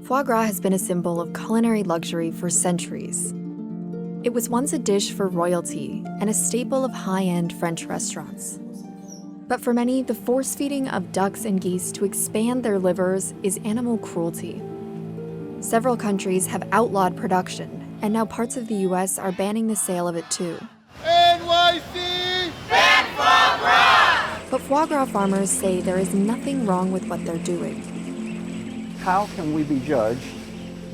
Foie gras has been a symbol of culinary luxury for centuries. It was once a dish for royalty and a staple of high-end French restaurants. But for many, the force-feeding of ducks and geese to expand their livers is animal cruelty. Several countries have outlawed production, and now parts of the US are banning the sale of it too. NYC! Ban foie gras! But foie gras farmers say there is nothing wrong with what they're doing. How can we be judged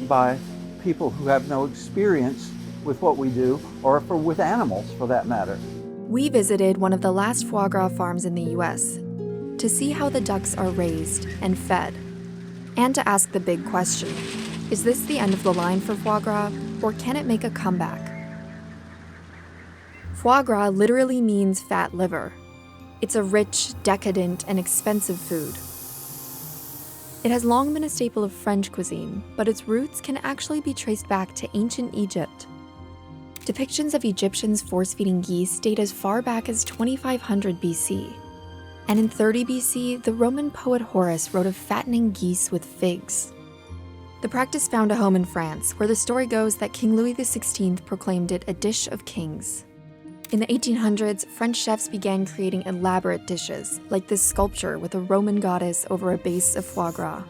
by people who have no experience with what we do, or with animals for that matter? We visited one of the last foie gras farms in the US to see how the ducks are raised and fed, and to ask the big question: is this the end of the line for foie gras, or can it make a comeback? Foie gras literally means fat liver. It's a rich, decadent, and expensive food. It has long been a staple of French cuisine, but its roots can actually be traced back to ancient Egypt. Depictions of Egyptians force-feeding geese date as far back as 2500 BC. And in 30 BC, the Roman poet Horace wrote of fattening geese with figs. The practice found a home in France, where the story goes that King Louis XVI proclaimed it a dish of kings. In the 1800s, French chefs began creating elaborate dishes, like this sculpture with a Roman goddess over a base of foie gras.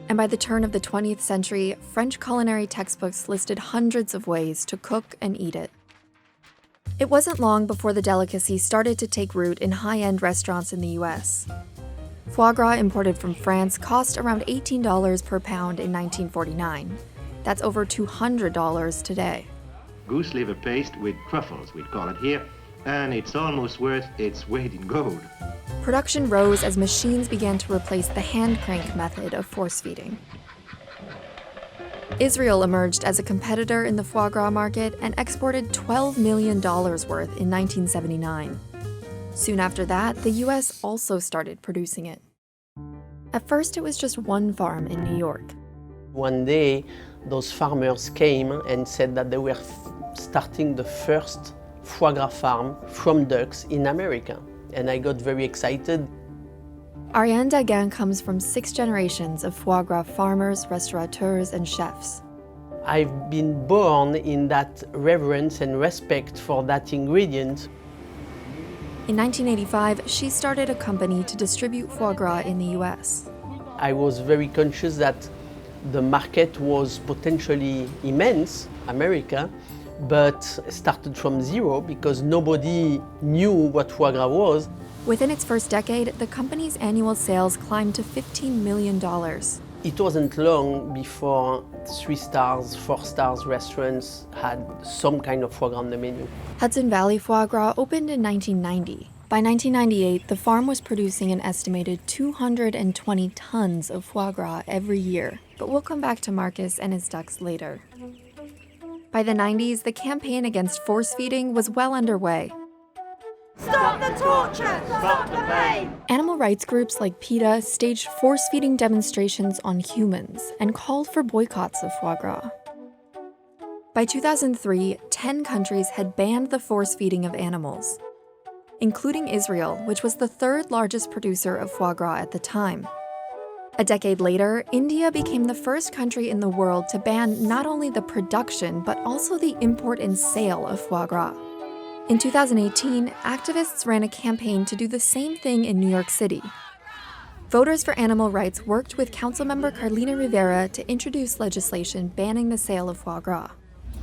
And by the turn of the 20th century, French culinary textbooks listed hundreds of ways to cook and eat it. It wasn't long before the delicacy started to take root in high-end restaurants in the US. Foie gras imported from France cost around $18 per pound in 1949. That's over $200 today. Goose liver paste with truffles, we'd call it here, and it's almost worth its weight in gold. Production rose as machines began to replace the hand crank method of force feeding. Israel emerged as a competitor in the foie gras market and exported $12 million worth in 1979. Soon after that, the US also started producing it. At first, it was just one farm in New York. One day, those farmers came and said that they were starting the first foie gras farm from ducks in America. And I got very excited. Ariane Daguin comes from 6 generations of foie gras farmers, restaurateurs, and chefs. I've been born in that reverence and respect for that ingredient. In 1985, she started a company to distribute foie gras in the US. I was very conscious that the market was potentially immense, America, but started from zero because nobody knew what foie gras was. Within its first decade, the company's annual sales climbed to $15 million. It wasn't long before 3 stars, 4 stars restaurants had some kind of foie gras on the menu. Hudson Valley Foie Gras opened in 1990. By 1998, the farm was producing an estimated 220 tons of foie gras every year. But we'll come back to Marcus and his ducks later. By the 90s, the campaign against force-feeding was well underway. Stop the torture! Stop the pain! Animal rights groups like PETA staged force-feeding demonstrations on humans and called for boycotts of foie gras. By 2003, 10 countries had banned the force-feeding of animals, including Israel, which was the 3rd largest producer of foie gras at the time. A decade later, India became the first country in the world to ban not only the production, but also the import and sale of foie gras. In 2018, activists ran a campaign to do the same thing in New York City. Voters for Animal Rights worked with Councilmember Carlina Rivera to introduce legislation banning the sale of foie gras.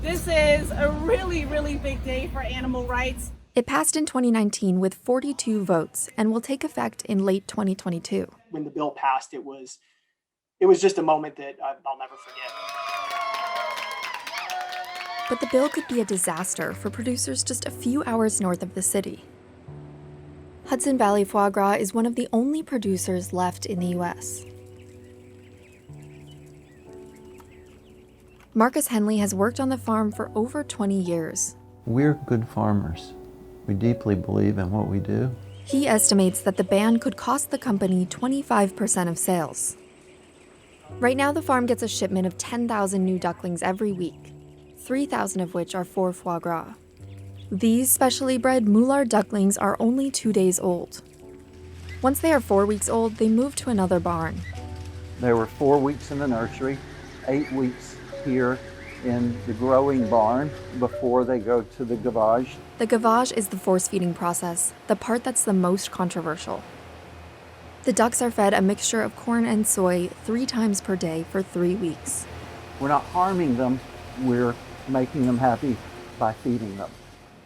This is a really, really big day for animal rights. It passed in 2019 with 42 votes and will take effect in late 2022. When the bill passed, it was just a moment that I'll never forget. But the bill could be a disaster for producers just a few hours north of the city. Hudson Valley Foie Gras is one of the only producers left in the US. Marcus Henley has worked on the farm for over 20 years. We're good farmers. We deeply believe in what we do. He estimates that the ban could cost the company 25% of sales. Right now, the farm gets a shipment of 10,000 new ducklings every week, 3,000 of which are for foie gras. These specially bred Moulard ducklings are only 2 days old. Once they are 4 weeks old, they move to another barn. They were 4 weeks in the nursery, 8 weeks here in the growing barn before they go to the gavage. The gavage is the force feeding process, the part that's the most controversial. The ducks are fed a mixture of corn and soy 3 times per day for 3 weeks. We're not harming them, we're making them happy by feeding them.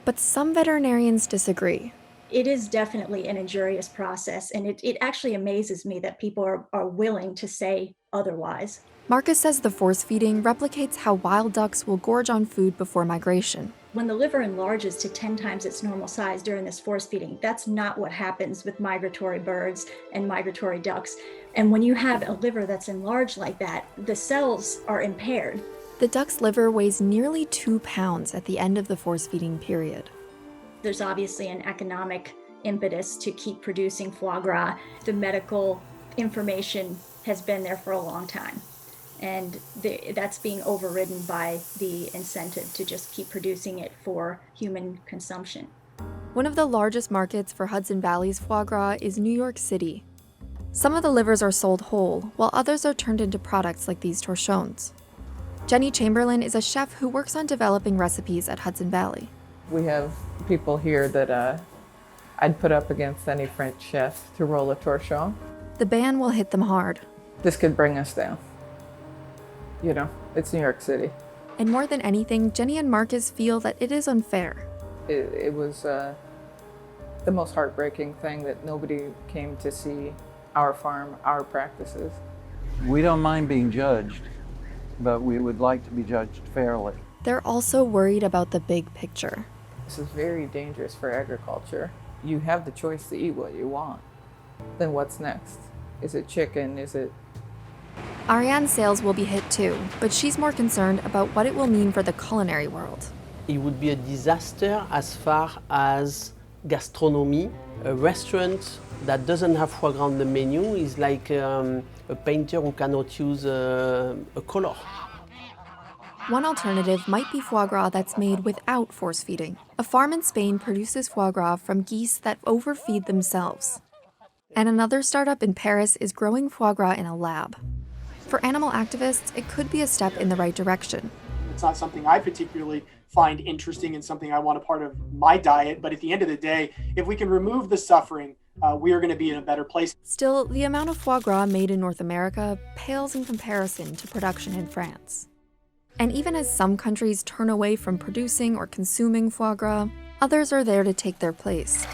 But some veterinarians disagree. It is definitely an injurious process, and it actually amazes me that people are willing to say otherwise. Marcus says the force feeding replicates how wild ducks will gorge on food before migration. When the liver enlarges to 10 times its normal size during this force feeding, that's not what happens with migratory birds and migratory ducks. And when you have a liver that's enlarged like that, the cells are impaired. The duck's liver weighs nearly 2 pounds at the end of the force feeding period. There's obviously an economic impetus to keep producing foie gras. The medical information has been there for a long time. And that's being overridden by the incentive to just keep producing it for human consumption. One of the largest markets for Hudson Valley's foie gras is New York City. Some of the livers are sold whole, while others are turned into products like these torchons. Jenny Chamberlain is a chef who works on developing recipes at Hudson Valley. We have people here that I'd put up against any French chef to roll a torchon. The ban will hit them hard. This could bring us down. You know, it's New York City. And more than anything, Jenny and Marcus feel that it is unfair. It was the most heartbreaking thing that nobody came to see our farm, our practices. We don't mind being judged, but we would like to be judged fairly. They're also worried about the big picture. This is very dangerous for agriculture. You have the choice to eat what you want. Then what's next? Is it chicken? Is it... Ariane's sales will be hit too, but she's more concerned about what it will mean for the culinary world. It would be a disaster as far as gastronomy. A restaurant that doesn't have foie gras on the menu is like a painter who cannot use a color. One alternative might be foie gras that's made without force feeding. A farm in Spain produces foie gras from geese that overfeed themselves. And another startup in Paris is growing foie gras in a lab. For animal activists, it could be a step in the right direction. It's not something I particularly find interesting and something I want a part of my diet. But at the end of the day, if we can remove the suffering, we are going to be in a better place. Still, the amount of foie gras made in North America pales in comparison to production in France. And even as some countries turn away from producing or consuming foie gras, others are there to take their place.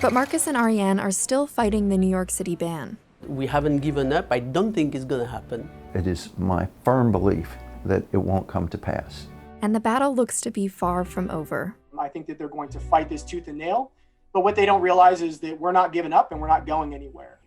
But Marcus and Ariane are still fighting the New York City ban. We haven't given up. I don't think it's going to happen. It is my firm belief that it won't come to pass. And the battle looks to be far from over. I think that they're going to fight this tooth and nail. But what they don't realize is that we're not giving up and we're not going anywhere.